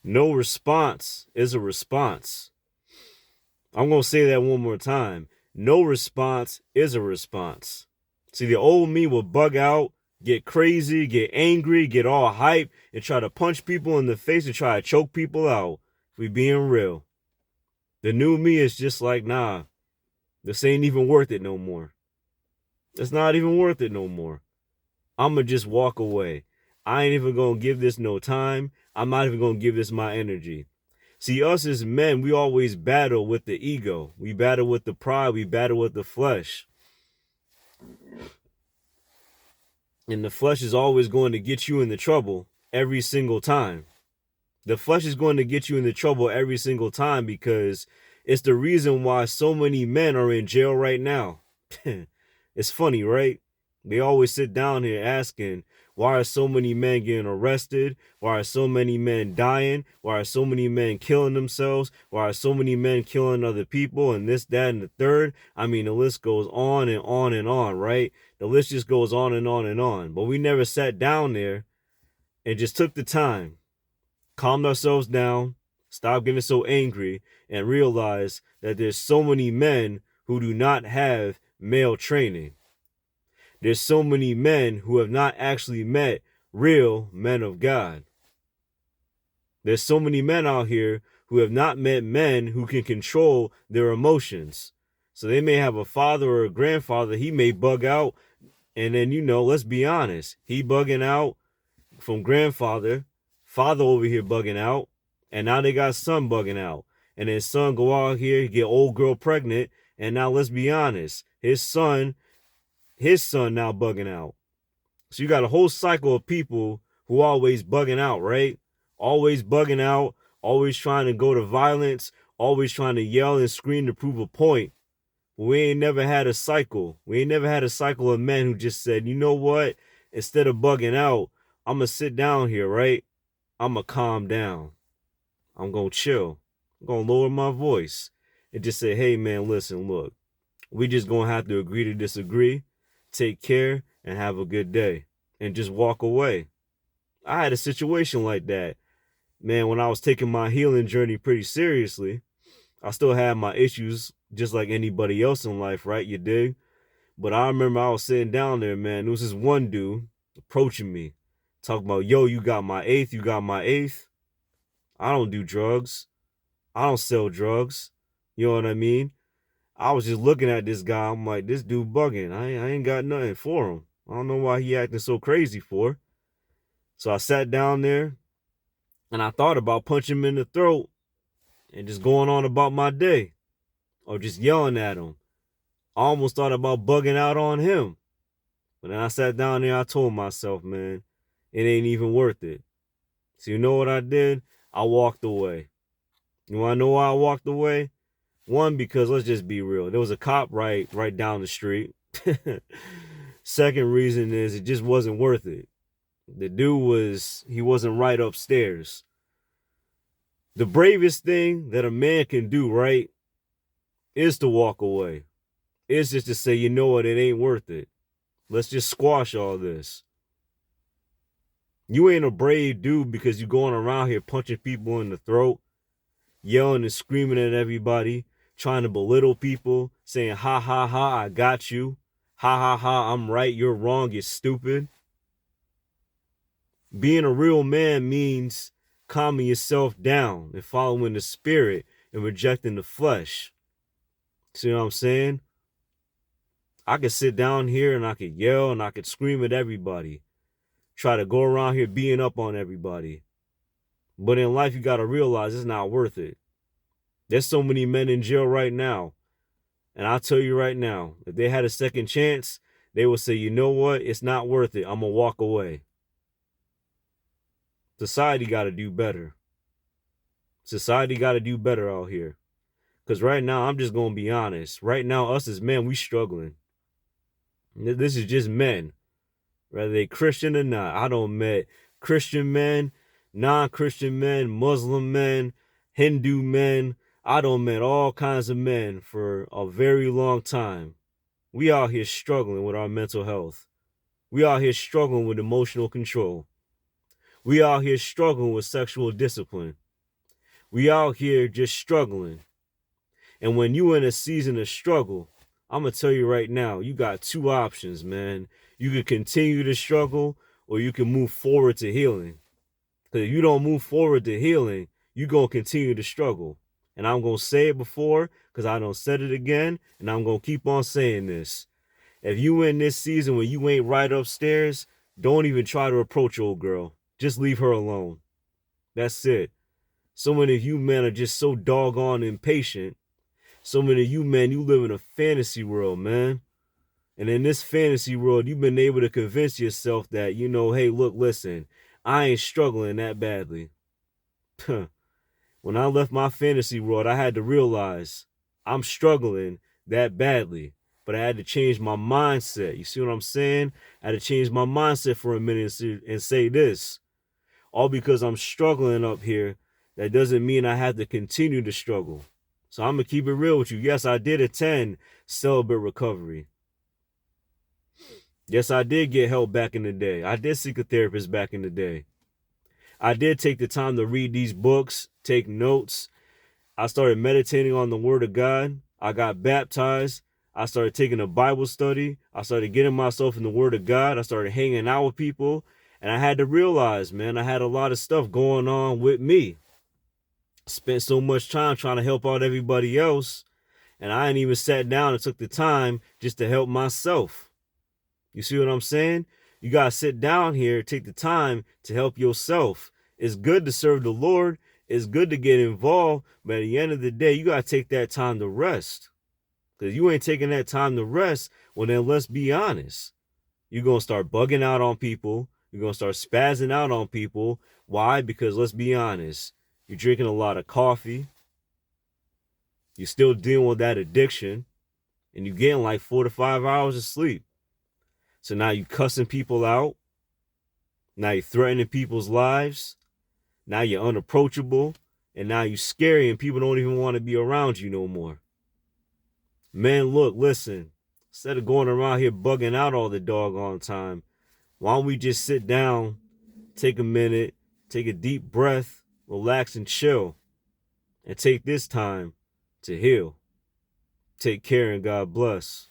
No response is a response. I'm going to say that one more time. No response is a response. See, the old me will bug out, get crazy, get angry, get all hype, and try to punch people in the face and try to choke people out. If we being real. The new me is just like, nah, this ain't even worth it no more. It's not even worth it no more. I'ma just walk away. I ain't even gonna give this no time. I'm not even gonna give this my energy. See, us as men, we always battle with the ego. We battle with the pride. We battle with the flesh. And the flesh is always going to get you into trouble every single time. The flesh is going to get you into trouble every single time because it's the reason why so many men are in jail right now. It's funny, right? They always sit down here asking, why are so many men getting arrested? Why are so many men dying? Why are so many men killing themselves? Why are so many men killing other people? And this, that, and the third. I mean, the list goes on and on and on, right? The list just goes on and on and on. But we never sat down there and just took the time, calmed ourselves down, stopped getting so angry, and realized that there's so many men who do not have male training. There's so many men who have not actually met real men of God. There's so many men out here who have not met men who can control their emotions. So they may have a father or a grandfather, he may bug out, and then, let's be honest, he bugging out from grandfather, father over here bugging out, and now they got son bugging out. And then son go out here, get old girl pregnant, and now let's be honest, his son now bugging out. So you got a whole cycle of people who always bugging out, right? Always bugging out, always trying to go to violence, always trying to yell and scream to prove a point. But we ain't never had a cycle. We ain't never had a cycle of men who just said, you know what? Instead of bugging out, I'm going to sit down here, right? I'm going to calm down. I'm going to chill. I'm going to lower my voice and just say, hey, man, listen, look, we just going to have to agree to disagree. Take care and have a good day, and just walk away. I had a situation like that, man, when I was taking my healing journey pretty seriously. I still had my issues just like anybody else in life, right? You dig? But I remember I was sitting down there, man. There was this one dude approaching me, talking about, yo, you got my eighth, you got my eighth. I don't do drugs. I don't sell drugs. You know what I mean? I was just looking at this guy. I'm like, this dude bugging. I ain't got nothing for him. I don't know why he acting so crazy for. So I sat down there and I thought about punching him in the throat and just going on about my day or just yelling at him. I almost thought about bugging out on him. But then I sat down there, I told myself, man, it ain't even worth it. So you know what I did? I walked away. You want to know why I walked away? One, because let's just be real. There was a cop right down the street. Second reason is it just wasn't worth it. The dude he wasn't right upstairs. The bravest thing that a man can do, right, is to walk away. It's just to say, you know what, it ain't worth it. Let's just squash all this. You ain't a brave dude because you going around here punching people in the throat, yelling and screaming at everybody, trying to belittle people, saying, ha, ha, ha, I got you. Ha, ha, ha, I'm right, you're wrong, you're stupid. Being a real man means calming yourself down and following the spirit and rejecting the flesh. See what I'm saying? I could sit down here and I could yell and I could scream at everybody. Try to go around here beating up on everybody. But in life, you got to realize it's not worth it. There's so many men in jail right now. And I'll tell you right now, if they had a second chance, they would say, you know what? It's not worth it. I'm going to walk away. Society got to do better. Society got to do better out here. Because right now, I'm just going to be honest. Right now, us as men, we struggling. This is just men. Whether they Christian or not. I don't met Christian men, non-Christian men, Muslim men, Hindu men. I don't met all kinds of men for a very long time. We out here struggling with our mental health. We out here struggling with emotional control. We out here struggling with sexual discipline. We out here just struggling. And when you in a season of struggle, I'm going to tell you right now, you got two options, man. You can continue to struggle or you can move forward to healing. Because if you don't move forward to healing, you're going to continue to struggle. And I'm going to say it before because I don't said it again. And I'm going to keep on saying this. If you in this season when you ain't right upstairs, don't even try to approach old girl. Just leave her alone. That's it. So many of you men are just so doggone impatient. So many of you men, you live in a fantasy world, man. And in this fantasy world, you've been able to convince yourself that, you know, hey, look, listen, I ain't struggling that badly. When I left my fantasy world, I had to realize I'm struggling that badly. But I had to change my mindset. You see what I'm saying? I had to change my mindset for a minute and say this. All because I'm struggling up here, that doesn't mean I have to continue to struggle. So I'm going to keep it real with you. Yes, I did attend Celibate Recovery. Yes, I did get help back in the day. I did seek a therapist back in the day. I did take the time to read these books, take notes. I started meditating on the Word of God. I got baptized. I started taking a Bible study. I started getting myself in the Word of God. I started hanging out with people. And I had to realize, man, I had a lot of stuff going on with me. Spent so much time trying to help out everybody else. And I ain't even sat down and took the time just to help myself. You see what I'm saying? You got to sit down here, take the time to help yourself. It's good to serve the Lord. It's good to get involved. But at the end of the day, you got to take that time to rest. Because you ain't taking that time to rest, well, then let's be honest. You're going to start bugging out on people. You're going to start spazzing out on people. Why? Because let's be honest. You're drinking a lot of coffee. You're still dealing with that addiction. And you're getting like 4 to 5 hours of sleep. So now you cussing people out. Now you're threatening people's lives. Now you're unapproachable. And now you're scary and people don't even want to be around you no more. Man, look, listen. Instead of going around here bugging out all the doggone time, why don't we just sit down, take a minute, take a deep breath, relax and chill, and take this time to heal. Take care and God bless.